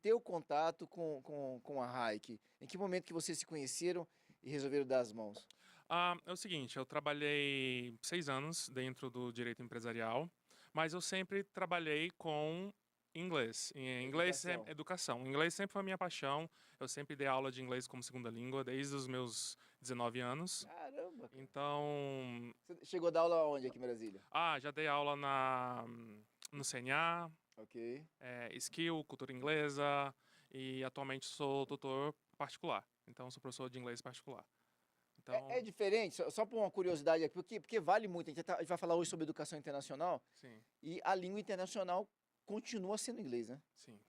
teu contato com a Hike? Em que momento que vocês se conheceram e resolveram dar as mãos? É o seguinte, eu trabalhei 6 anos dentro do direito empresarial, mas eu sempre trabalhei com inglês. Inglês é Educação. educação. Inglês sempre foi a minha paixão. Eu sempre dei aula de inglês como segunda língua desde os meus 19 anos. Caramba, cara. Então, Você chegou a dar aula onde aqui em Brasília? já dei aula no CNA, Ok. Skill, cultura inglesa, e atualmente sou tutor particular. Então, sou professor de inglês particular. É Então, diferente, só por uma curiosidade aqui, porque vale muito. A gente vai falar hoje sobre educação internacional sim, e a língua internacional continua sendo inglês, né? sim,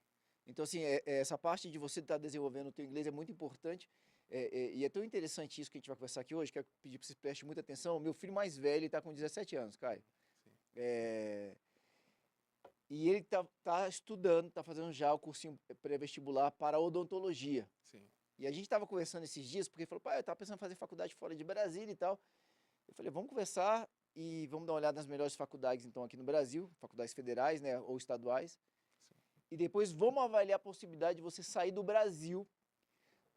Então, assim, essa parte de você estar desenvolvendo o teu inglês é muito importante. E é tão interessante isso que a gente vai conversar aqui hoje, quero pedir para você preste muita atenção. Meu filho mais velho está com 17 anos, Caio. sim, É, e ele tá estudando, tá fazendo já o cursinho pré-vestibular para odontologia. sim. E a gente estava conversando esses dias, porque ele falou, pai, eu estava pensando em fazer faculdade fora de Brasília e tal. Eu falei, vamos conversar e vamos dar uma olhada nas melhores faculdades, então, aqui no Brasil, faculdades federais, né, ou estaduais. Sim. E depois vamos avaliar a possibilidade de você sair do Brasil,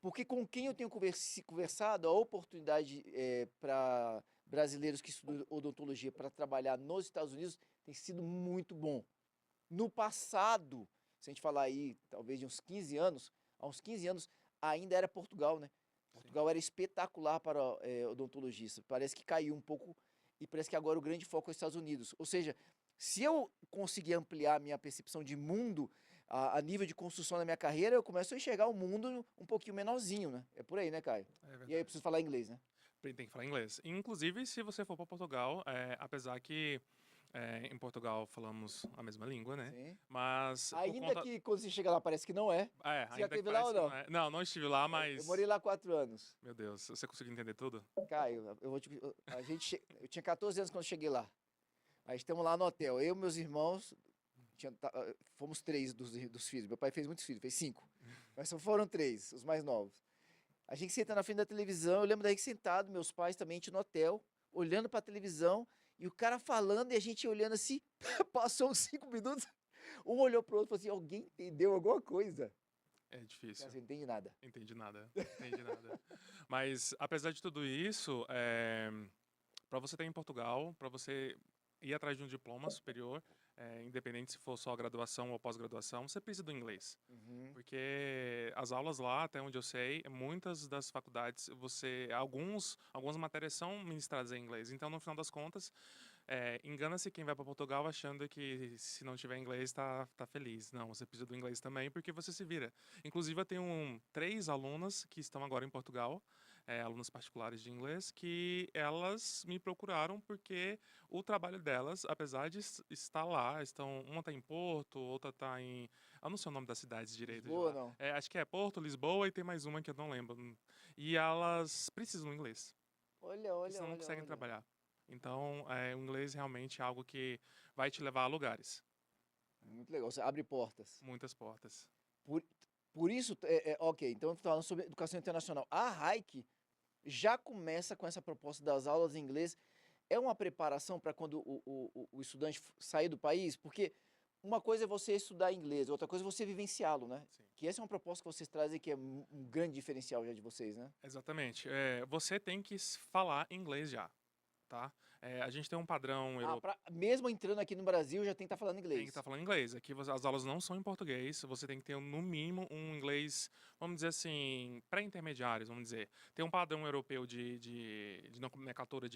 porque com quem eu tenho conversado, a oportunidade para brasileiros que estudam odontologia para trabalhar nos Estados Unidos tem sido muito bom. No passado, se a gente falar aí, talvez de uns 15 anos, há uns 15 anos ainda era Portugal, né? Sim. Portugal era espetacular para odontologista. Parece que caiu um pouco e parece que agora o grande foco é os Estados Unidos. Ou seja, se eu conseguir ampliar a minha percepção de mundo a nível de construção da minha carreira, eu começo a enxergar o mundo um pouquinho menorzinho, né? É por aí, né, Caio? É E aí eu verdade. preciso falar inglês, né? Tem que falar inglês. Inclusive, se você for para Portugal, apesar que em Portugal falamos a mesma língua, né? Sim. Mas por Ainda conta. que quando você chega lá parece que não é. Você já Ainda que esteve lá ou parece que não não? é. Não, não estive lá, Eu morei mas. lá 4 anos. Meu Deus, você conseguiu entender tudo? Caio, eu tinha 14 anos quando cheguei lá. Aí estamos lá no hotel. Eu e meus irmãos, fomos três dos filhos. Meu pai fez muitos filhos, fez 5. Mas só foram 3, os mais novos. A gente senta na frente da televisão, eu lembro daí sentado, meus pais também, a gente no hotel, olhando pra televisão, e o cara falando e a gente olhando assim, passou uns 5 minutos, um olhou pro outro e falou assim, alguém entendeu alguma coisa? É Cara, difícil. você não entende nada. Entendi nada. Entendi nada. Mas, apesar de tudo isso, para você estar em Portugal, para você ir atrás de um diploma superior, independente se for só graduação ou pós-graduação, você precisa do inglês. Uhum. Porque as aulas lá, até onde eu sei, muitas das faculdades, algumas matérias são ministradas em inglês. Então, no final das contas, engana-se quem vai para Portugal achando que se não tiver inglês tá feliz. Não, você precisa do inglês também porque você se vira. Inclusive, eu tenho 3 alunas que estão agora em Portugal, alunas particulares de inglês, que elas me procuraram porque o trabalho delas, apesar de estar lá, uma está em Porto, outra está em. Eu não sei o nome das cidades direito de Lisboa, lá. não. Acho que é Porto, Lisboa e tem mais uma que eu não lembro. E elas precisam do inglês, Olha, porque olha, senão não olha, conseguem olha. trabalhar. Então, o inglês realmente é algo que vai te levar a lugares, Muito legal, você abre portas. muitas portas. Por, por isso, ok, então falando sobre educação internacional. A Hike já começa com essa proposta das aulas em inglês. É uma preparação para quando o estudante sair do país? Porque uma coisa é você estudar inglês, outra coisa é você vivenciá-lo, né? Sim. Que essa é uma proposta que vocês trazem que é um grande diferencial já de vocês, né? Exatamente. Você tem que falar inglês já, tá? A gente tem um padrão Ah, europeu. mesmo entrando aqui no Brasil, já tem que estar falando Tem que estar inglês. falando inglês. Aqui as aulas não são em português. Você tem que ter, no mínimo, um inglês, vamos dizer assim, pré-intermediários, vamos dizer. Tem um padrão europeu de nomenclatura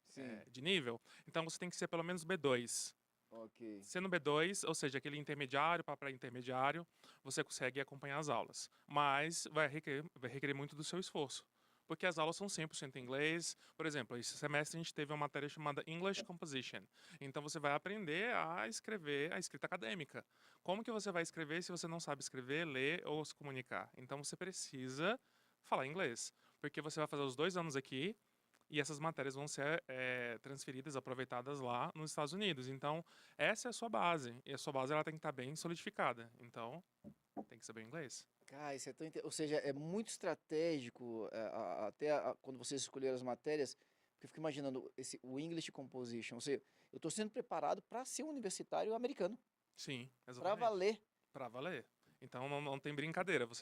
Sim, de nível. Então você tem que ser pelo menos B2. ok. Sendo B2, ou seja, aquele intermediário para pré-intermediário, você consegue acompanhar as aulas. Mas vai requerer muito do seu esforço. Porque as aulas são 100% em inglês. Por exemplo, esse semestre a gente teve uma matéria chamada English Composition. Então você vai aprender a escrever a escrita acadêmica. Como que você vai escrever se você não sabe escrever, ler ou se comunicar? Então você precisa falar inglês. Porque você vai fazer os 2 anos aqui e essas matérias vão ser transferidas, aproveitadas lá nos Estados Unidos. Então, essa é a sua base. E a sua base ela tem que estar bem solidificada. Então, tem que saber inglês. Cara, isso é tão Ou seja, é muito estratégico, quando vocês escolheram as matérias, porque eu fico imaginando o English Composition, ou seja, eu estou sendo preparado para ser um universitário americano, Sim, para exatamente. valer. Para valer. Então não tem brincadeira. Você